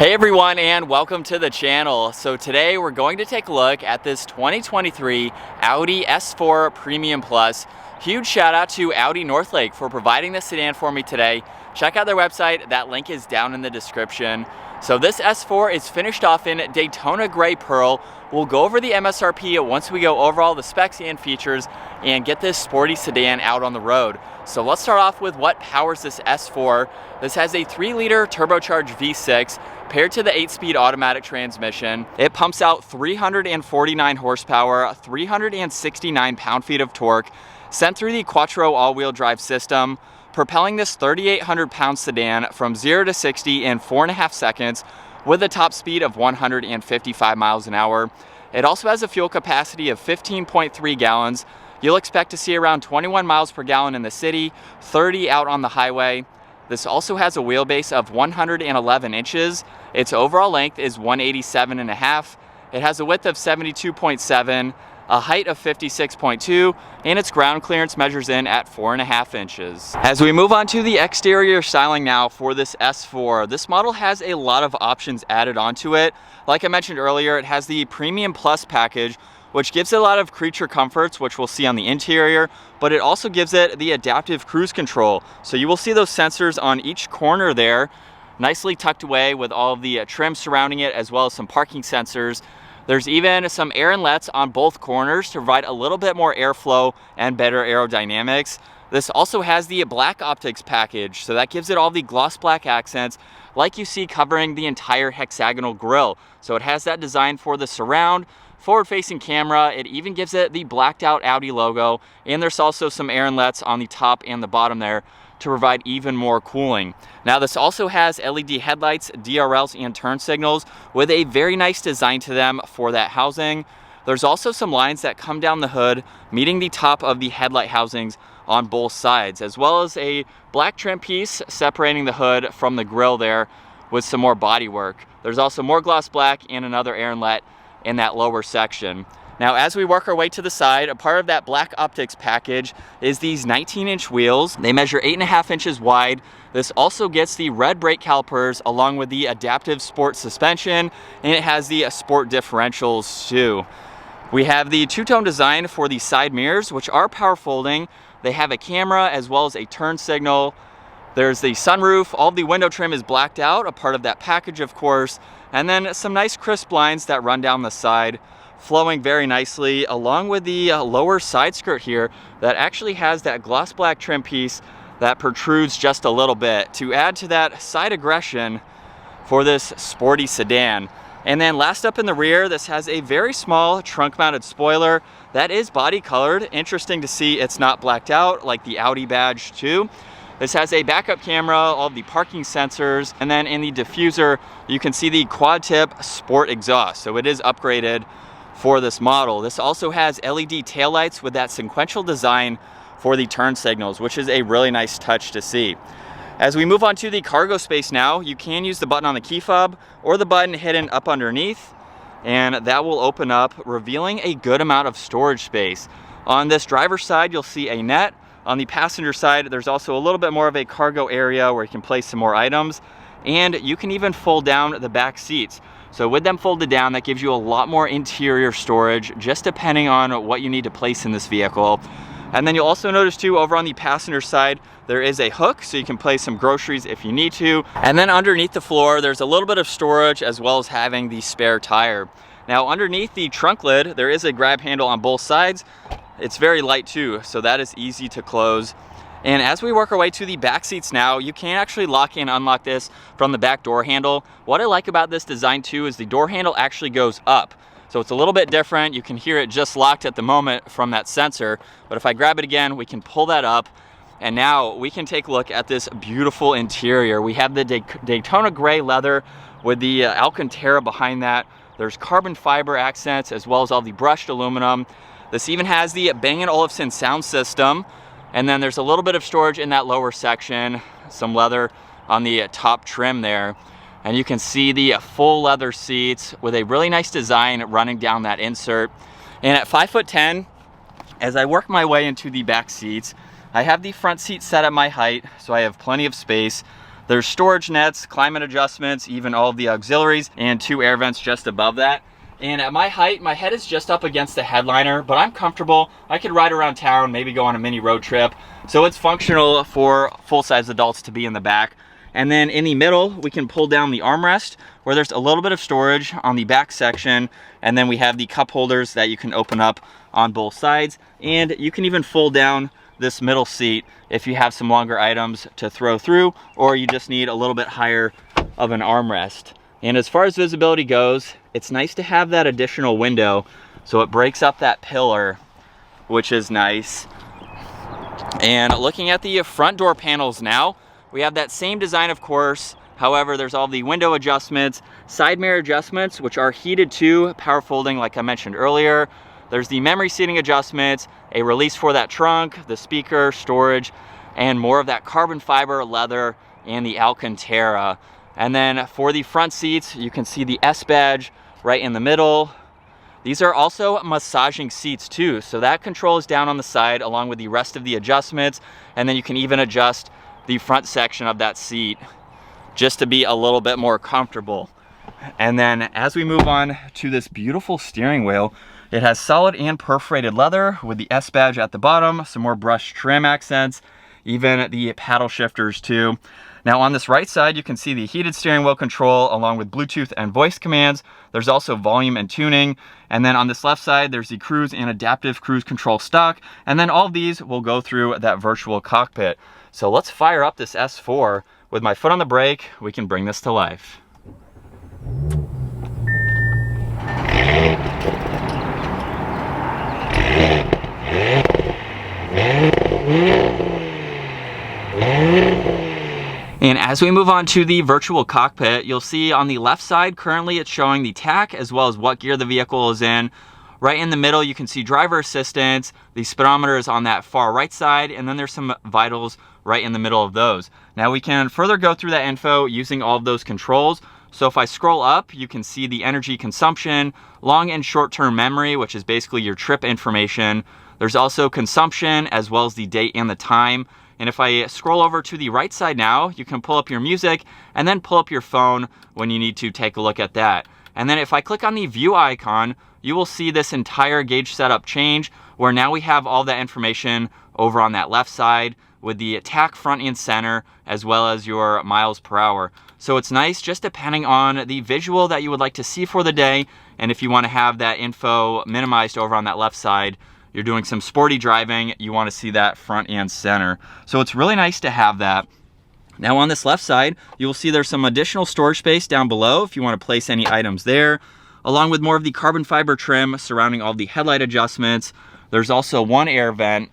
Hey everyone, and welcome to the channel. So today we're going to take a look at this 2023 Audi S4 Premium Plus. Huge shout out to Audi Northlake for providing this sedan for me today. Check out their website, that link is down in the description. So this S4 is finished off in Daytona Gray Pearl. We'll go over the MSRP once we go over all the specs and features and get this sporty sedan out on the road. So let's start off with what powers this S4. This has a 3-liter turbocharged V6 paired to the 8-speed automatic transmission. It pumps out 349 horsepower, 369 pound-feet of torque, sent through the Quattro all-wheel drive system, propelling this 3,800-pound sedan from 0 to 60 in 4.5 seconds with a top speed of 155 miles an hour. It also has a fuel capacity of 15.3 gallons. You'll expect to see around 21 miles per gallon in the city, 30 out on the highway. This also has a wheelbase of 111 inches. Its overall length is 187.5. It has a width of 72.7, a height of 56.2, and its ground clearance measures in at 4.5 inches. As we move on to the exterior styling now for this S4, this model has a lot of options added onto it. Like I mentioned earlier, it has the Premium Plus package, which gives it a lot of creature comforts, which we'll see on the interior, but it also gives it the adaptive cruise control. So you will see those sensors on each corner there, nicely tucked away with all of the trim surrounding it, as well as some parking sensors. There's even some air inlets on both corners to provide a little bit more airflow and better aerodynamics. This also has the black optics package, so that gives it all the gloss black accents like you see covering the entire hexagonal grille. So it has that design for the surround, forward-facing camera. It even gives it the blacked out Audi logo, and there's also some air inlets on the top and the bottom there to provide even more cooling. Now this also has LED headlights, DRLs, and turn signals with a very nice design to them for that housing. There's also some lines that come down the hood, meeting the top of the headlight housings on both sides, as well as a black trim piece separating the hood from the grille there with some more body work. There's also more gloss black and another air inlet in that lower section. Now, as we work our way to the side, a part of that black optics package is these 19-inch wheels. They measure 8.5 inches wide. This also gets the red brake calipers along with the adaptive sport suspension, and it has the sport differentials too. We have the two-tone design for the side mirrors, which are power folding. They have a camera as well as a turn signal. There's the sunroof. All the window trim is blacked out, a part of that package, of course. And then some nice crisp lines that run down the side, flowing very nicely, along with the lower side skirt here that actually has that gloss black trim piece that protrudes just a little bit to add to that side aggression for this sporty sedan. And then last up in the rear, this has a very small trunk mounted spoiler that is body colored. Interesting to see it's not blacked out like the Audi badge too. This has a backup camera, all of the parking sensors, and then in the diffuser, you can see the quad tip sport exhaust. So it is upgraded for this model. This also has LED taillights with that sequential design for the turn signals, which is a really nice touch to see. As we move on to the cargo space now, you can use the button on the key fob or the button hidden up underneath, and that will open up, revealing a good amount of storage space. On this driver's side, you'll see a net. On the passenger side, there's also a little bit more of a cargo area where you can place some more items, and you can even fold down the back seats. So with them folded down, that gives you a lot more interior storage, just depending on what you need to place in this vehicle. And then you'll also notice too, over on the passenger side, there is a hook, so you can place some groceries if you need to. And then underneath the floor, there's a little bit of storage as well as having the spare tire. Now underneath the trunk lid, there is a grab handle on both sides. It's very light too, so that is easy to close. And as we work our way to the back seats now, you can actually lock and unlock this from the back door handle. What I like about this design too is the door handle actually goes up. So it's a little bit different. You can hear it just locked at the moment from that sensor, but if I grab it again, we can pull that up. And now we can take a look at this beautiful interior. We have the Daytona gray leather with the Alcantara behind that. There's carbon fiber accents as well as all the brushed aluminum. This even has the Bang & Olufsen sound system. And then there's a little bit of storage in that lower section, some leather on the top trim there. And you can see the full leather seats with a really nice design running down that insert. And at 5'10", as I work my way into the back seats, I have the front seat set at my height, so I have plenty of space. There's storage nets, climate adjustments, even all of the auxiliaries, and 2 air vents just above that. And at my height, my head is just up against the headliner, but I'm comfortable. I could ride around town, maybe go on a mini road trip. So it's functional for full-size adults to be in the back. And then in the middle, we can pull down the armrest where there's a little bit of storage on the back section. And then we have the cup holders that you can open up on both sides. And you can even fold down this middle seat if you have some longer items to throw through, or you just need a little bit higher of an armrest. And as far as visibility goes, it's nice to have that additional window so it breaks up that pillar, which is nice. And looking at the front door panels now, we have that same design, of course. However, there's all the window adjustments, side mirror adjustments, which are heated too, power folding like I mentioned earlier. There's the memory seating adjustments, a release for that trunk, the speaker, storage, and more of that carbon fiber, leather, and the Alcantara. And then for the front seats, you can see the S badge right in the middle. These are also massaging seats too, so that control is down on the side along with the rest of the adjustments. And then you can even adjust the front section of that seat just to be a little bit more comfortable. And then as we move on to this beautiful steering wheel, it has solid and perforated leather with the S badge at the bottom, some more brushed trim accents, even the paddle shifters too. Now on this right side, you can see the heated steering wheel control along with Bluetooth and voice commands. There's also volume and tuning. And then on this left side, there's the cruise and adaptive cruise control stock. And then all of these will go through that virtual cockpit. So let's fire up this S4. With my foot on the brake, we can bring this to life. And as we move on to the virtual cockpit, you'll see on the left side, currently it's showing the tach as well as what gear the vehicle is in. Right in the middle, you can see driver assistance, the speedometer is on that far right side, and then there's some vitals right in the middle of those. Now we can further go through that info using all of those controls. So if I scroll up, you can see the energy consumption, long and short-term memory, which is basically your trip information. There's also consumption as well as the date and the time. And if I scroll over to the right side now, you can pull up your music and then pull up your phone when you need to take a look at that. And then if I click on the view icon, you will see this entire gauge setup change where now we have all that information over on that left side with the tach front and center as well as your miles per hour. So it's nice just depending on the visual that you would like to see for the day. And if you want to have that info minimized over on that left side, you're doing some sporty driving, you want to see that front and center. So it's really nice to have that. Now on this left side, you will see there's some additional storage space down below if you want to place any items there, along with more of the carbon fiber trim surrounding all the headlight adjustments. There's also 1 air vent.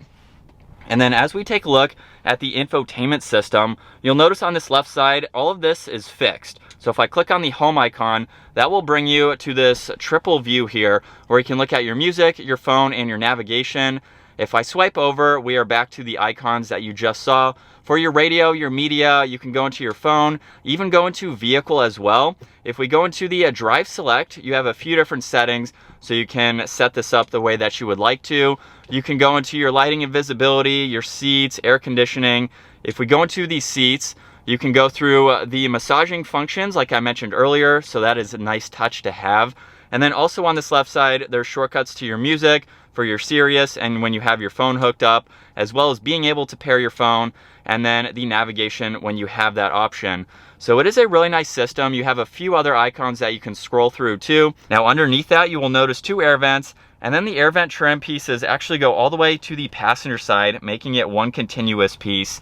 And then as we take a look at the infotainment system, you'll notice on this left side, all of this is fixed. So if I click on the home icon, that will bring you to this triple view here where you can look at your music, your phone, and your navigation. If I swipe over, we are back to the icons that you just saw. For your radio, your media, you can go into your phone, even go into vehicle as well. If we go into the drive select, you have a few different settings, so you can set this up the way that you would like to. You can go into your lighting and visibility, your seats, air conditioning. If we go into these seats, you can go through the massaging functions like I mentioned earlier, so that is a nice touch to have. And then also on this left side, there's shortcuts to your music for your Sirius and when you have your phone hooked up, as well as being able to pair your phone, and then the navigation when you have that option. So it is a really nice system. You have a few other icons that you can scroll through too. Now underneath that, you will notice 2 air vents, and then the air vent trim pieces actually go all the way to the passenger side, making it one continuous piece.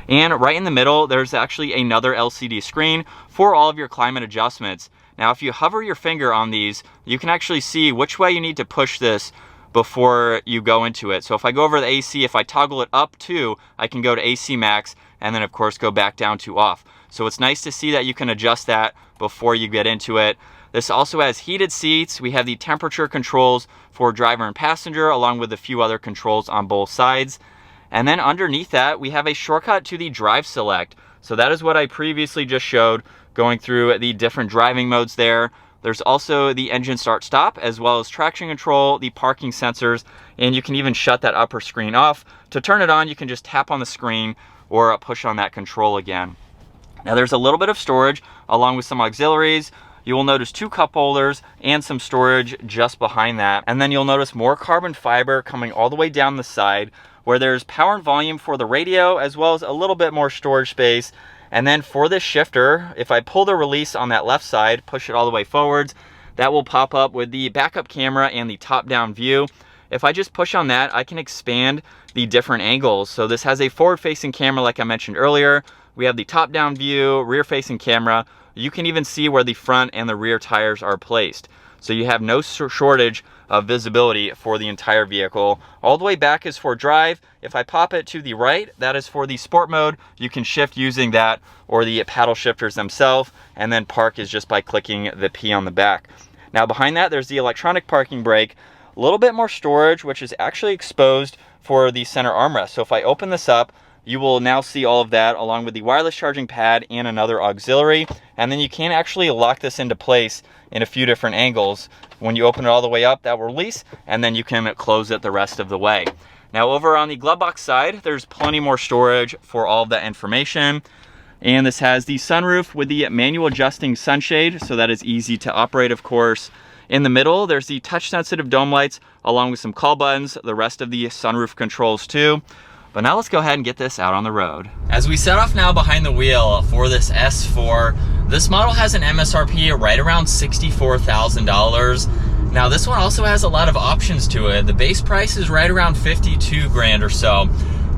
And right in the middle, there's actually another LCD screen for all of your climate adjustments. Now, if you hover your finger on these, you can actually see which way you need to push this before you go into it. So if I go over the AC, if I toggle it up to, I can go to AC max, and then of course go back down to off. So it's nice to see that you can adjust that before you get into it. This also has heated seats. We have the temperature controls for driver and passenger, along with a few other controls on both sides. And then underneath that, we have a shortcut to the drive select. So that is what I previously just showed, going through the different driving modes there. There's also the engine start stop, as well as traction control, the parking sensors, and you can even shut that upper screen off. To turn it on, you can just tap on the screen or push on that control again. Now there's a little bit of storage along with some auxiliaries. You will notice 2 cup holders and some storage just behind that. And then you'll notice more carbon fiber coming all the way down the side, where there's power and volume for the radio, as well as a little bit more storage space. And then for this shifter, if I pull the release on that left side, push it all the way forwards, that will pop up with the backup camera and the top-down view. If I just push on that, I can expand the different angles. So this has a forward-facing camera like I mentioned earlier. We have the top-down view, rear-facing camera. You can even see where the front and the rear tires are placed. So you have no shortage of visibility for the entire vehicle. All the way back is for drive. If I pop it to the right, that is for the sport mode. You can shift using that or the paddle shifters themselves, and then park is just by clicking the P on the back. Now behind that, there's the electronic parking brake. A little bit more storage, which is actually exposed for the center armrest. So if I open this up, you will now see all of that along with the wireless charging pad and another auxiliary. And then you can actually lock this into place in a few different angles. When you open it all the way up, that will release, and then you can close it the rest of the way. Now over on the glove box side, there's plenty more storage for all of that information. And this has the sunroof with the manual adjusting sunshade, so that is easy to operate, of course. In the middle, there's the touch sensitive dome lights along with some call buttons, the rest of the sunroof controls too. But now let's go ahead and get this out on the road. As we set off now behind the wheel for this S4, this model has an MSRP right around $64,000. Now this one also has a lot of options to it. The base price is right around 52 grand or so.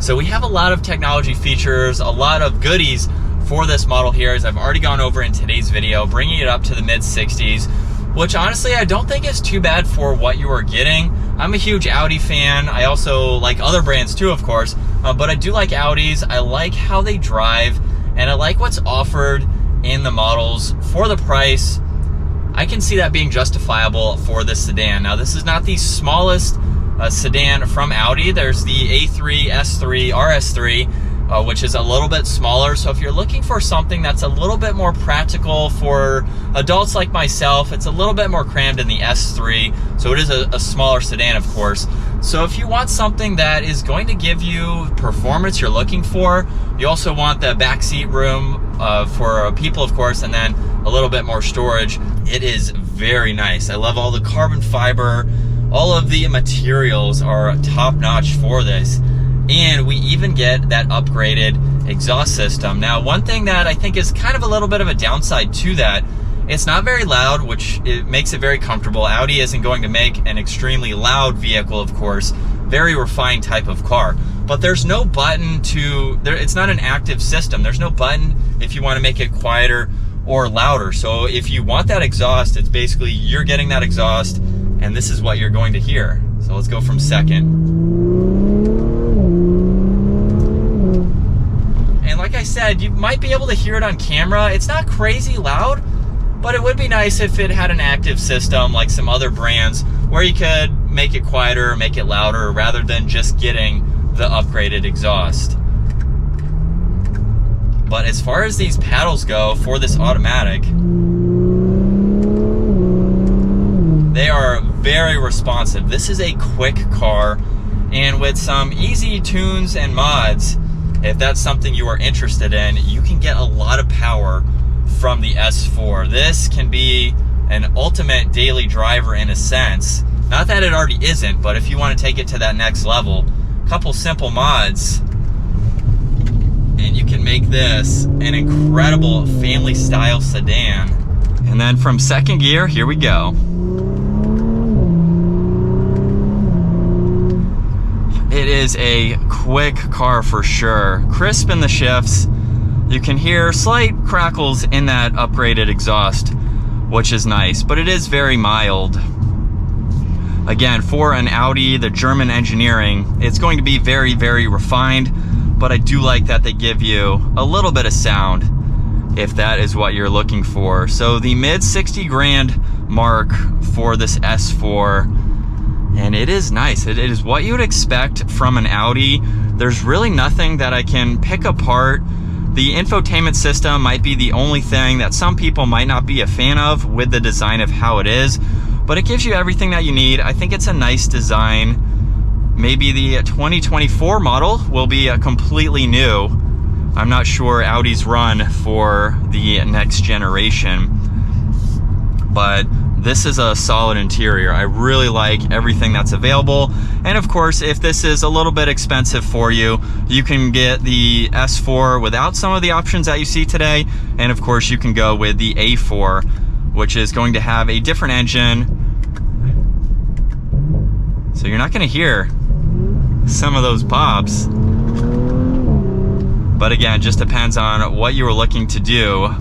So we have a lot of technology features, a lot of goodies for this model here, as I've already gone over in today's video, bringing it up to the mid 60s, which honestly I don't think is too bad for what you are getting. I'm a huge Audi fan. I also like other brands too, of course, but I do like Audis. I like how they drive, and I like what's offered in the models for the price. I can see that being justifiable for this sedan. Now, this is not the smallest sedan from Audi. There's the A3, S3, RS3, which is a little bit smaller. So if you're looking for something that's a little bit more practical for adults like myself, it's a little bit more crammed in the S3. So it is a smaller sedan, of course. So if you want something that is going to give you performance you're looking for, you also want the backseat room for people, of course, and then a little bit more storage. It is very nice. I love all the carbon fiber. All of the materials are top notch for this. And we even get that upgraded exhaust system. Now, one thing that I think is kind of a little bit of a downside to that, it's not very loud, which it makes it very comfortable. Audi isn't going to make an extremely loud vehicle, of course, very refined type of car. But there's no button it's not an active system. There's no button if you want to make it quieter or louder. So if you want that exhaust, it's basically you're getting that exhaust, and this is what you're going to hear. So let's go from second. And like I said, you might be able to hear it on camera. It's not crazy loud, but it would be nice if it had an active system like some other brands where you could make it quieter, make it louder, rather than just getting the upgraded exhaust. But as far as these paddles go for this automatic, they are very responsive. This is a quick car, and with some easy tunes and mods, if that's something you are interested in, you can get a lot of power from the S4. This can be an ultimate daily driver in a sense. Not that it already isn't, but if you want to take it to that next level, a couple simple mods, and you can make this an incredible family style sedan. And then from second gear, here we go. It is a quick car for sure. Crisp in the shifts. You can hear slight crackles in that upgraded exhaust, which is nice, but it is very mild. Again, for an Audi, the German engineering, it's going to be very, very refined, but I do like that they give you a little bit of sound if that is what you're looking for. So the mid 60 grand mark for this S4, and it is nice. It is what you would expect from an Audi. There's really nothing that I can pick apart. The infotainment system might be the only thing that some people might not be a fan of with the design of how it is, but it gives you everything that you need. I think it's a nice design. Maybe the 2024 model will be completely new, I'm not sure Audi's run for the next generation, but this is a solid interior. I really like everything that's available. And of course, if this is a little bit expensive for you, you can get the S4 without some of the options that you see today. And of course, you can go with the A4, which is going to have a different engine. So you're not gonna hear some of those pops. But again, it just depends on what you were looking to do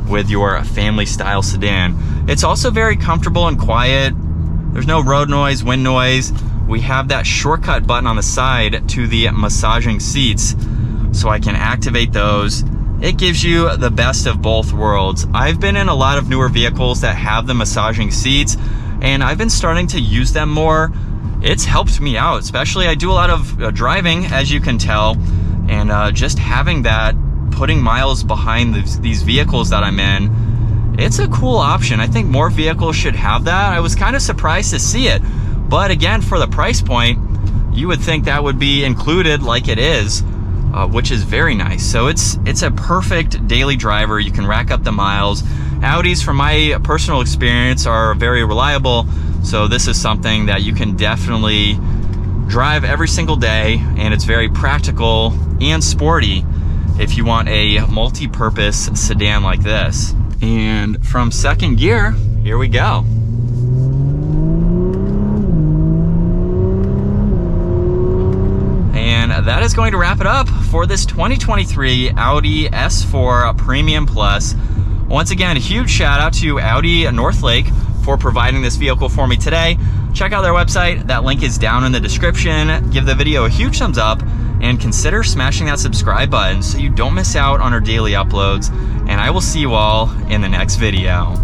with your family style sedan. It's also very comfortable and quiet. There's no road noise, wind noise. We have that shortcut button on the side to the massaging seats, so I can activate those. It gives you the best of both worlds. I've been in a lot of newer vehicles that have the massaging seats, and I've been starting to use them more. It's helped me out, especially I do a lot of driving, as you can tell, and just having that, putting miles behind these vehicles that I'm in, it's a cool option. I think more vehicles should have that. I was kind of surprised to see it, but again, for the price point, you would think that would be included like it is, which is very nice. So it's a perfect daily driver. You can rack up the miles. Audis, from my personal experience, are very reliable, so this is something that you can definitely drive every single day, and it's very practical and sporty if you want a multi-purpose sedan like this. And from second gear, here we go. And that is going to wrap it up for this 2023 Audi S4 Premium Plus. Once again, a huge shout out to Audi Northlake for providing this vehicle for me today. Check out their website. That link is down in the description. Give the video a huge thumbs up and consider smashing that subscribe button so you don't miss out on our daily uploads. And I will see you all in the next video.